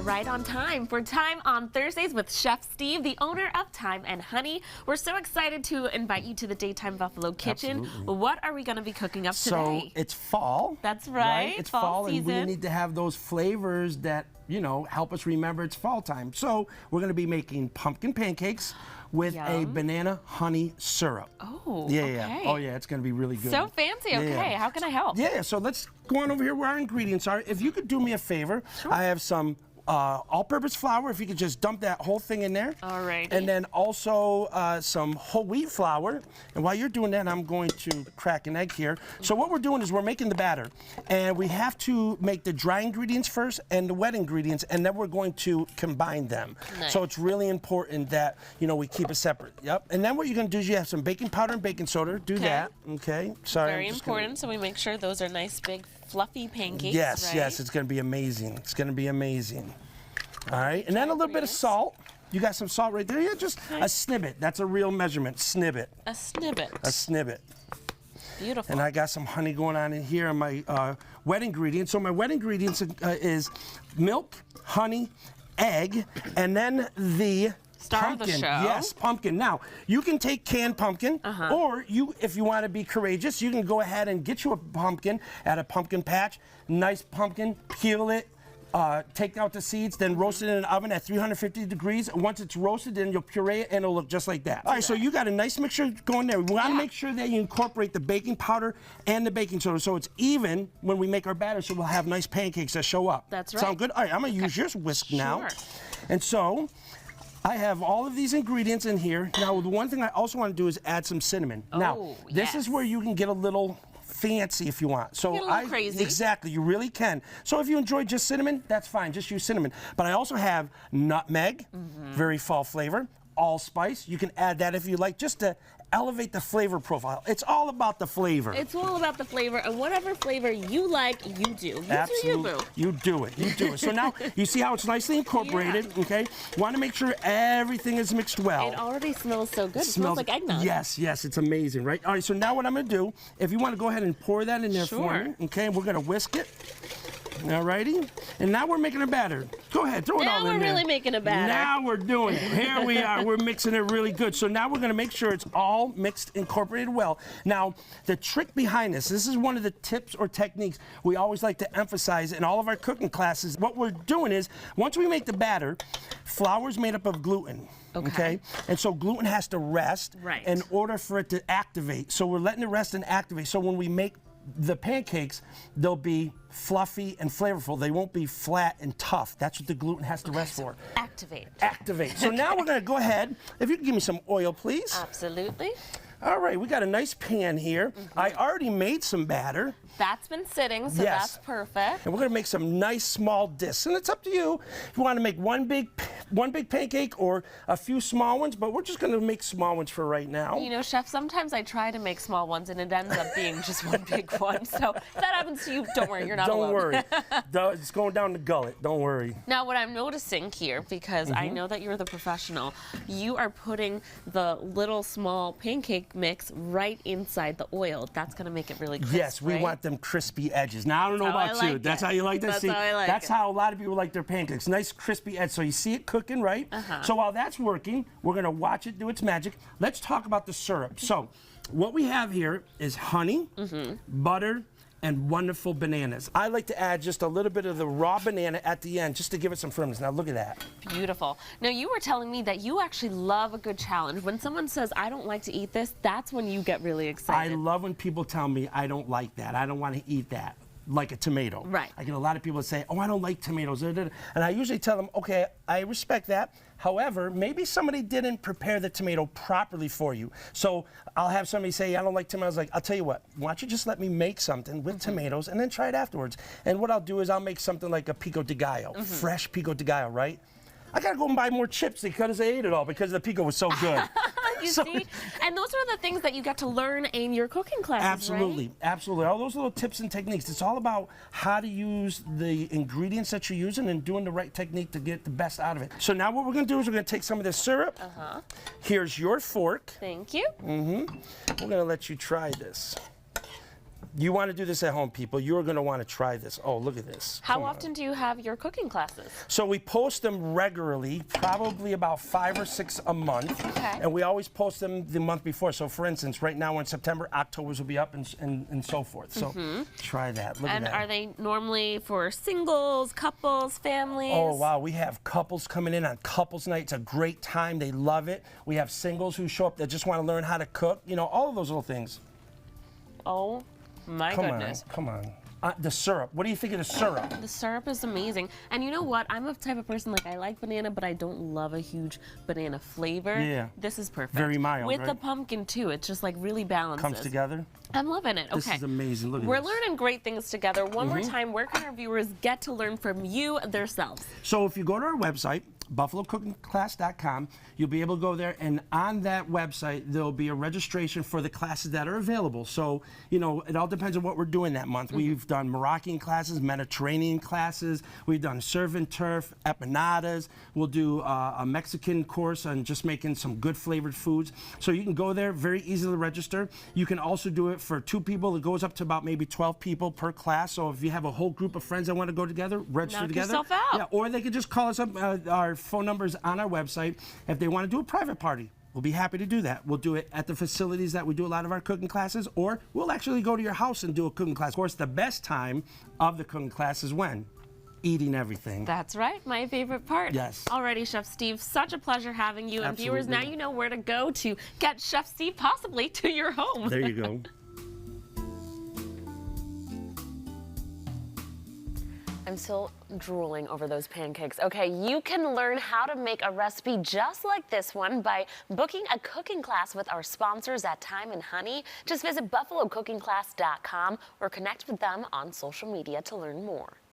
You're right on time for Time on Thursdays with Chef Steve, the owner of Thyme-N-Honey. We're so excited to invite you to the Daytime Buffalo Kitchen. Absolutely. What are we going to be cooking up today? So it's fall. That's right. It's fall and we season. need to have those flavors that, you know, help us remember it's fall time. So we're going to be making pumpkin pancakes with a banana honey syrup. Oh, yeah, okay. yeah. Oh, yeah, it's going to be really good. So fancy. Okay, Yeah. how can I help? Yeah, so let's go on over here where our ingredients are. If you could do me a favor, Sure. I have some all-purpose flour. If you could just dump that whole thing in there. All right. And then also some whole wheat flour. And while you're doing that, I'm going to crack an egg here. So what we're doing is we're making the batter. And we have to make the dry ingredients first and the wet ingredients, and then we're going to combine them. Nice. So it's really important that, you know, we keep it separate. Yep. And then what you're going to do is you have some baking powder and baking soda. Do that. Okay. Sorry. Very important, so we make sure those are nice, big, fluffy pancakes. Yes, right? yes, it's going to be amazing. It's going to be amazing. All right, and then a little bit of salt. You got some salt right there? Yeah, just a snippet. That's a real measurement, snippet. A snippet. A snippet. Beautiful. And I got some honey going on in here on my wet ingredients. So my wet ingredients is milk, honey, egg, and then the Star pumpkin. of the show. Yes, pumpkin. Now, you can take canned pumpkin, or if you want to be courageous, you can go ahead and get you a pumpkin at a pumpkin patch. Nice pumpkin, peel it, take out the seeds, then roast it in an oven at 350 degrees. Once it's roasted, then you'll puree it, and it'll look just like that. All right, so you got a nice mixture going there. We want to make sure that you incorporate the baking powder and the baking soda, so it's even when we make our batter, so we'll have nice pancakes that show up. That's right. Sound good? All right, I'm going to use your whisk now. Sure. And so I have all of these ingredients in here. Now, the one thing I also want to do is add some cinnamon. Now, this is where you can get a little fancy if you want. So get a little crazy. Exactly, you really can. So if you enjoy just cinnamon, that's fine, just use cinnamon. But I also have nutmeg, very fall flavor, allspice. You can add that if you like, just to elevate the flavor profile. It's all about the flavor. It's all about the flavor, and whatever flavor you like, you do. You Absolutely. do, you boo. You do it. You do it. So now you see how it's nicely incorporated, okay? Want to make sure everything is mixed well. It already smells so good. It smells like eggnog. Yes, yes, it's amazing, right? All right, so now what I'm going to do, if you want to go ahead and pour that in there for me, okay? We're going to whisk it. All righty. And now we're making a batter. Go ahead, throw it all in there. Now we're really making a batter. Now we're doing it. Here we are. We're mixing it really good. So now we're going to make sure it's all mixed, incorporated well. Now, the trick behind this is one of the tips or techniques we always like to emphasize in all of our cooking classes. What we're doing is, once we make the batter, flour is made up of gluten. Okay. And so gluten has to rest in order for it to activate. So we're letting it rest and activate. So when we make the pancakes, they'll be fluffy and flavorful. They won't be flat and tough. That's what the gluten has to rest for. Activate. Activate. So now we're going to go ahead. If you can give me some oil, please. Absolutely. All right, we got a nice pan here. I already made some batter. That's been sitting, so that's perfect. And we're gonna make some nice small discs. And it's up to you if you want to make one big pancake or a few small ones, but we're just gonna make small ones for right now. You know, Chef, sometimes I try to make small ones and it ends up being just one big one. So if that happens to you, don't worry, you're not alone. Don't worry. It's going down the gullet. Don't worry. Now, what I'm noticing here, because I know that you're the professional, you are putting the little small pancake mix right inside the oil. That's going to make it really crisp. Yes, we want them crispy edges. Now, I don't know about you. That's how you like that? That's how I like it. That's how a lot of people like their pancakes. Nice crispy edge. So you see it cooking, right? So while that's working, we're going to watch it do its magic. Let's talk about the syrup. So what we have here is honey, butter, and wonderful bananas. I like to add just a little bit of the raw banana at the end just to give it some firmness. Now look at that. Beautiful. Now you were telling me that you actually love a good challenge. When someone says, I don't like to eat this, that's when you get really excited. I love when people tell me, I don't like that. I don't want to eat that. Like a tomato. Right. I get a lot of people that say, oh, I don't like tomatoes. And I usually tell them, okay, I respect that. However, maybe somebody didn't prepare the tomato properly for you. So I'll have somebody say, I don't like tomatoes. Like, I'll tell you what, why don't you just let me make something with tomatoes and then try it afterwards. And what I'll do is I'll make something like a pico de gallo, fresh pico de gallo, right? I gotta go and buy more chips because I ate it all because the pico was so good. You see? And those are the things that you get to learn in your cooking classes, Absolutely, right? absolutely. All those little tips and techniques. It's all about how to use the ingredients that you're using and doing the right technique to get the best out of it. So now what we're gonna do is we're gonna take some of this syrup. Here's your fork. Thank you. We're gonna let you try this. You want to do this at home, people. You're going to want to try this. Oh, look at this. How often do you have your cooking classes? So we post them regularly, probably about 5 or 6 a month. Okay. And we always post them the month before. So for instance, right now in September, October's will be up and so forth. So try that. Look at that. And are they normally for singles, couples, families? Oh, wow. We have couples coming in on couples night. It's a great time. They love it. We have singles who show up that just want to learn how to cook. You know, all of those little things. Oh, my goodness. Come on. The syrup. What do you think of the syrup? The syrup is amazing. And you know what? I'm a type of person, like, I like banana, but I don't love a huge banana flavor. Yeah. This is perfect. Very mild, With right? the pumpkin, too. It's just, like, really balances. Comes together? I'm loving it. Okay. This is amazing. Look at We're this. learning great things together. One more time, where can our viewers get to learn from you themselves? So if you go to our website, buffalocookingclass.com, you'll be able to go there, and on that website there'll be a registration for the classes that are available. So, you know, it all depends on what we're doing that month. We've done Moroccan classes, Mediterranean classes, we've done surf and turf, empanadas, we'll do a Mexican course on just making some good flavored foods. So you can go there, very easily register. You can also do it for 2 people. It goes up to about maybe 12 people per class. So if you have a whole group of friends that want to go together, register Knock together. yourself out. Yeah, or they could just call us up. Our phone numbers on our website. If they want to do a private party, we'll be happy to do that. We'll do it at the facilities that we do a lot of our cooking classes, or we'll actually go to your house and do a cooking class. Of course, the best time of the cooking class is when? Eating everything. That's right, my favorite part. Yes. Alrighty, Chef Steve, such a pleasure having you. And viewers, Absolutely. now you know where to go to get Chef Steve possibly to your home. There you go. I'm still drooling over those pancakes. Okay, you can learn how to make a recipe just like this one by booking a cooking class with our sponsors at Thyme-N-Honey. Just visit buffalocookingclass.com or connect with them on social media to learn more.